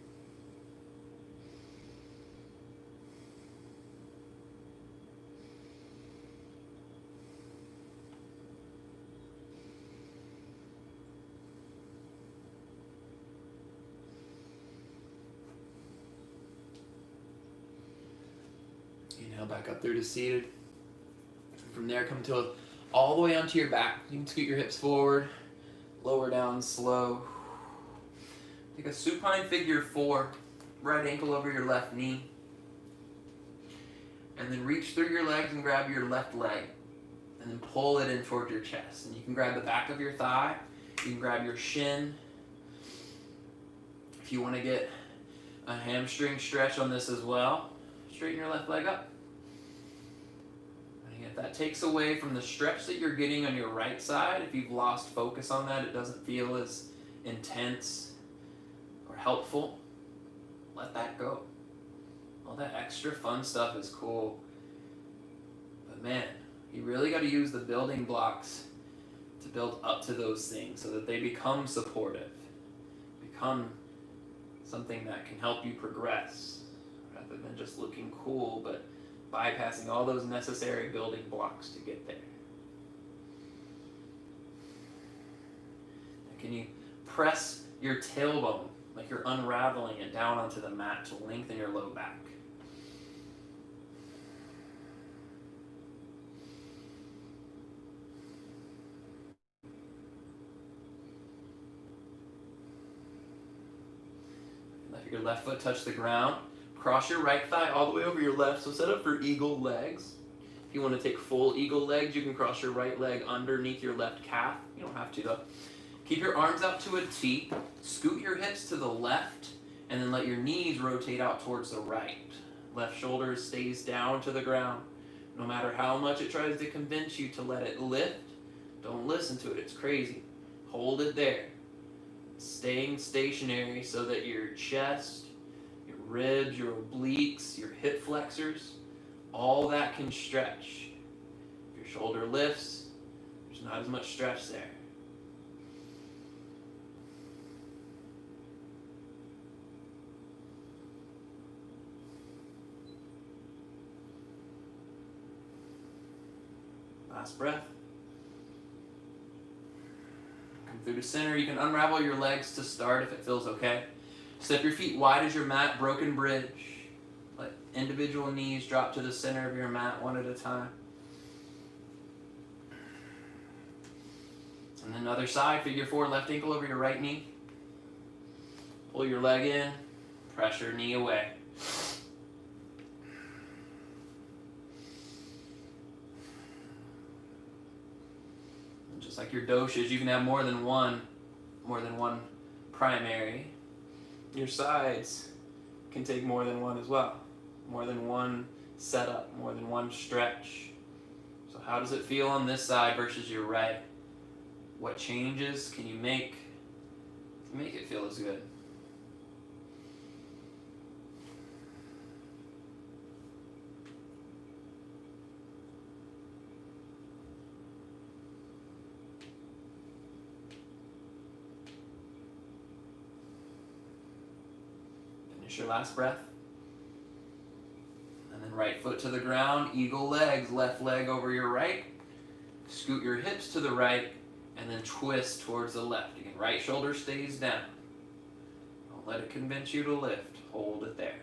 Inhale back up through to seated. From there, come to all the way onto your back. You can scoot your hips forward, lower down slow. Take a supine figure 4, right ankle over your left knee. And then reach through your legs and grab your left leg. And then pull it in towards your chest. And you can grab the back of your thigh. You can grab your shin. If you want to get a hamstring stretch on this as well, straighten your left leg up. that takes away from the stretch that you're getting on your right side, if you've lost focus on that, it doesn't feel as intense or helpful, let that go. All that extra fun stuff is cool. But man, you really got to use the building blocks to build up to those things so that they become supportive, become something that can help you progress rather than just looking cool, but bypassing all those necessary building blocks to get there. Can you press your tailbone like you're unraveling it down onto the mat to lengthen your low back? Let your left foot touch the ground. Cross your right thigh all the way over your left, so set up for eagle legs. If you want to take full eagle legs, you can cross your right leg underneath your left calf. You don't have to though. Keep your arms out to a T, scoot your hips to the left, and then let your knees rotate out towards the right. Left shoulder stays down to the ground. No matter how much it tries to convince you to let it lift, don't listen to it, it's crazy. Hold it there. Staying stationary so that your chest, your ribs, your obliques, your hip flexors, all that can stretch. If your shoulder lifts, there's not as much stretch there. Last breath. Come through to center. You can unravel your legs to start if it feels okay. Step your feet wide as your mat, broken bridge. Let individual knees drop to the center of your mat one at a time. And then other side, figure four, left ankle over your right knee. Pull your leg in, press your knee away. And just like your doshas, you can have more than one primary. Your sides can take more than one as well. More than one setup, more than one stretch. So how does it feel on this side versus your right? What changes can you make to make it feel as good? Finish your last breath. And then right foot to the ground, eagle legs, left leg over your right. Scoot your hips to the right and then twist towards the left. Again, right shoulder stays down. Don't let it convince you to lift. Hold it there.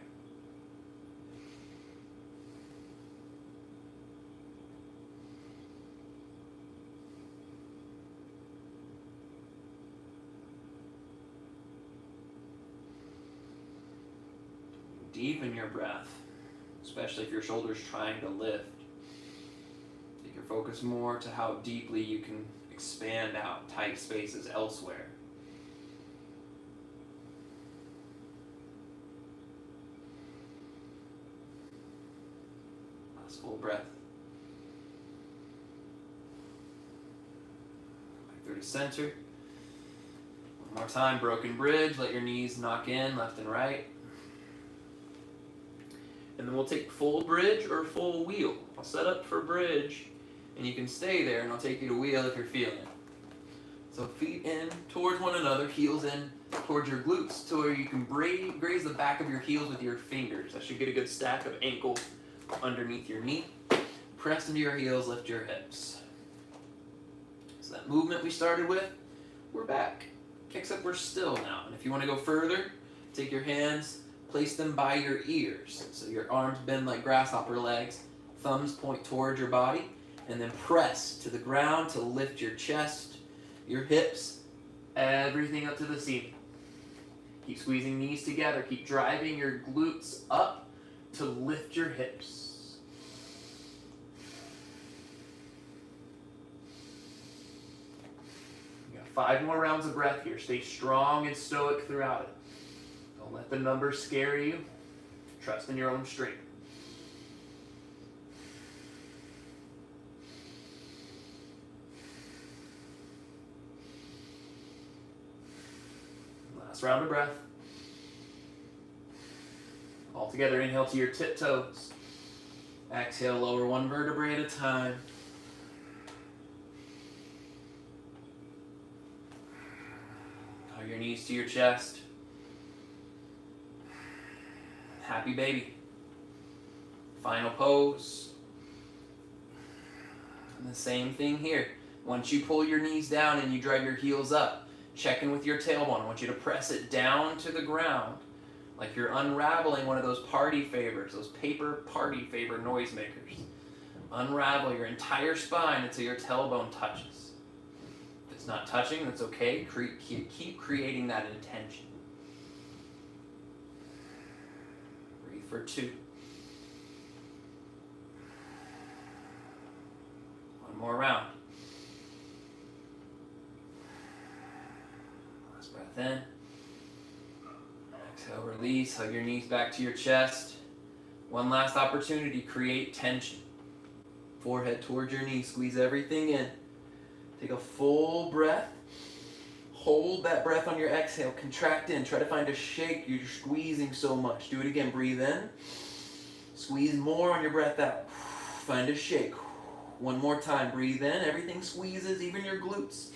Deepen your breath, especially if your shoulder's trying to lift. Take your focus more to how deeply you can expand out tight spaces elsewhere. Last full breath. Back through to center. One more time, broken bridge. Let your knees knock in left and right. And then we'll take full bridge or full wheel. I'll set up for bridge, and you can stay there, and I'll take you to wheel if you're feeling it. So feet in towards one another, heels in towards your glutes, to where you can graze the back of your heels with your fingers. That should get a good stack of ankle underneath your knee. Press into your heels, lift your hips. So that movement we started with, we're back. Except we're still now. And if you want to go further, take your hands, place them by your ears. So your arms bend like grasshopper legs, thumbs point towards your body, and then press to the ground to lift your chest, your hips, everything up to the ceiling. Keep squeezing knees together. Keep driving your glutes up to lift your hips. You got 5 more rounds of breath here. Stay strong and stoic throughout it. Don't let the numbers scare you. Trust in your own strength. Last round of breath. All together, inhale to your tiptoes. Exhale, lower one vertebrae at a time. Hug your knees to your chest. Happy baby. Final pose. And the same thing here. Once you pull your knees down and you drive your heels up, check in with your tailbone. I want you to press it down to the ground like you're unraveling one of those party favors, those paper party favor noisemakers. Unravel your entire spine until your tailbone touches. If it's not touching, that's okay. Keep creating that intention. Breathe for 2. One more round. Last breath in. Exhale, release. Hug your knees back to your chest. One last opportunity. Create tension. Forehead towards your knees. Squeeze everything in. Take a full breath. Hold that breath on your exhale. Contract in. Try to find a shake. You're squeezing so much. Do it again. Breathe in. Squeeze more on your breath out. Find a shake. One more time. Breathe in. Everything squeezes, even your glutes.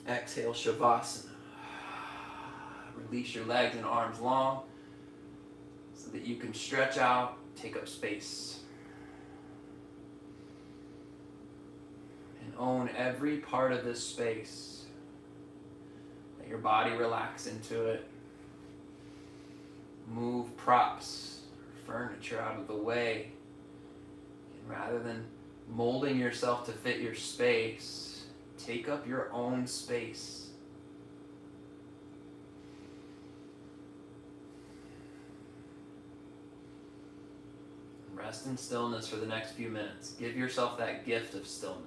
Exhale, Shavasana. Release your legs and arms long so that you can stretch out, take up space. And own every part of this space. Let your body relax into it. Move props, furniture out of the way. And rather than molding yourself to fit your space, take up your own space. Rest in stillness for the next few minutes. Give yourself that gift of stillness.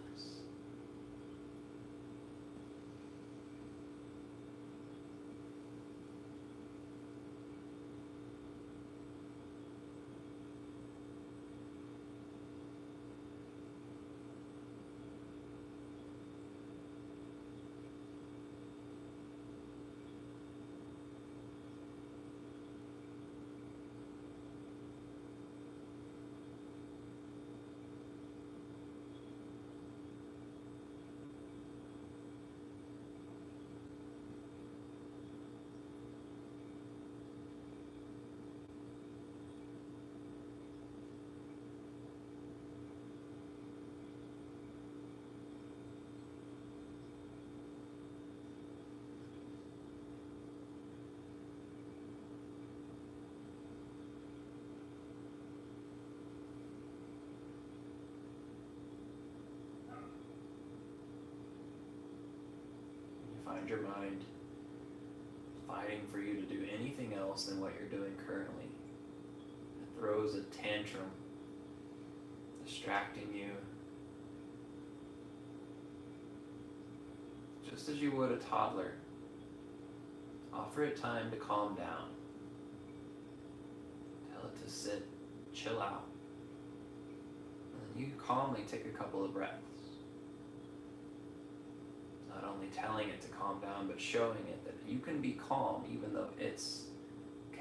Find your mind fighting for you to do anything else than what you're doing currently. It throws a tantrum, distracting you, just as you would a toddler. Offer it time to calm down. Tell it to sit, chill out. And then you calmly take a couple of breaths. Not only telling it to calm down, but showing it that you can be calm even though it's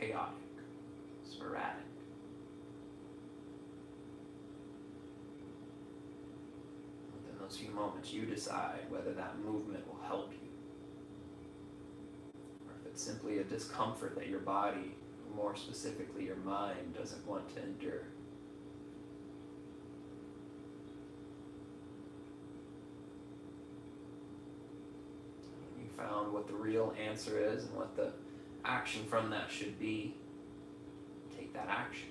chaotic, sporadic. Within those few moments, you decide whether that movement will help you, or if it's simply a discomfort that your body, more specifically your mind, doesn't want to endure. Found what the real answer is and what the action from that should be, take that action.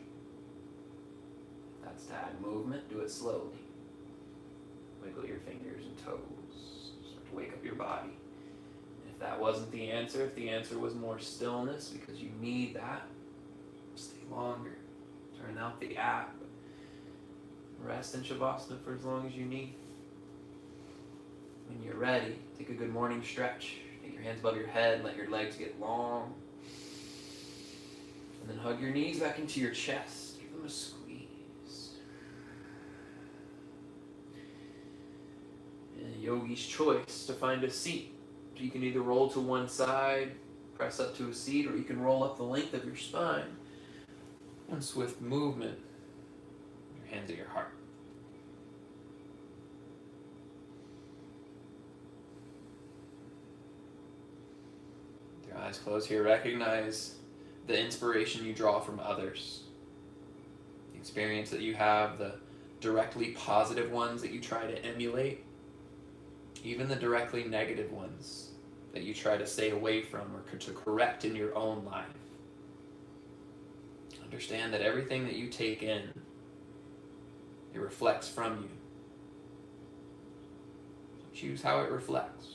If that's to add movement, do it slowly. Wiggle your fingers and toes. Start to wake up your body. And if that wasn't the answer, if the answer was more stillness because you need that, stay longer. Turn out the app. Rest in Shavasana for as long as you need. When you're ready, take a good morning stretch. Take your hands above your head and let your legs get long. And then hug your knees back into your chest. Give them a squeeze. And a yogi's choice to find a seat. You can either roll to one side, press up to a seat, or you can roll up the length of your spine. One swift movement. Your hands at your heart. With your eyes closed here, recognize the inspiration you draw from others. The experience that you have, the directly positive ones that you try to emulate, even the directly negative ones that you try to stay away from or to correct in your own life. Understand that everything that you take in, it reflects from you. So choose how it reflects.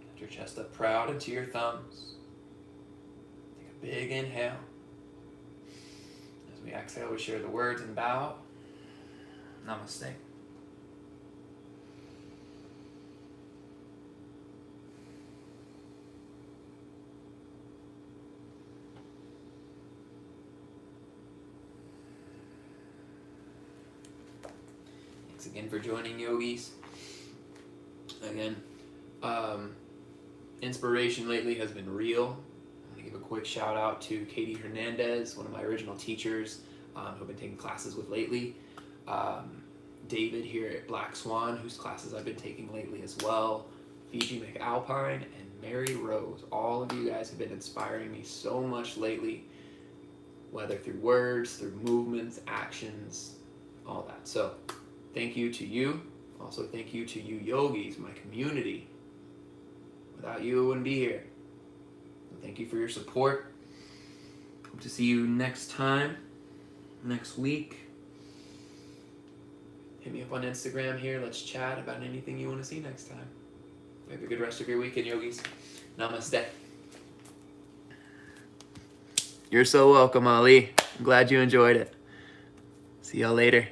Lift your chest up proud into your thumbs. Take a big inhale. As we exhale, we share the words and bow. Namaste. Thanks again for joining, yogis. Again, inspiration lately has been real. I'm going to give a quick shout out to Katie Hernandez, one of my original teachers who I've been taking classes with lately. David here at Black Swan, whose classes I've been taking lately as well. Fiji McAlpine and Mary Rose. All of you guys have been inspiring me so much lately, whether through words, through movements, actions, all that. So thank you to you. Also thank you to you yogis, my community. Without you, I wouldn't be here. So thank you for your support. Hope to see you next time, next week. Hit me up on Instagram here. Let's chat about anything you want to see next time. Have a good rest of your weekend, yogis. Namaste. You're so welcome, Ali. I'm glad you enjoyed it. See y'all later.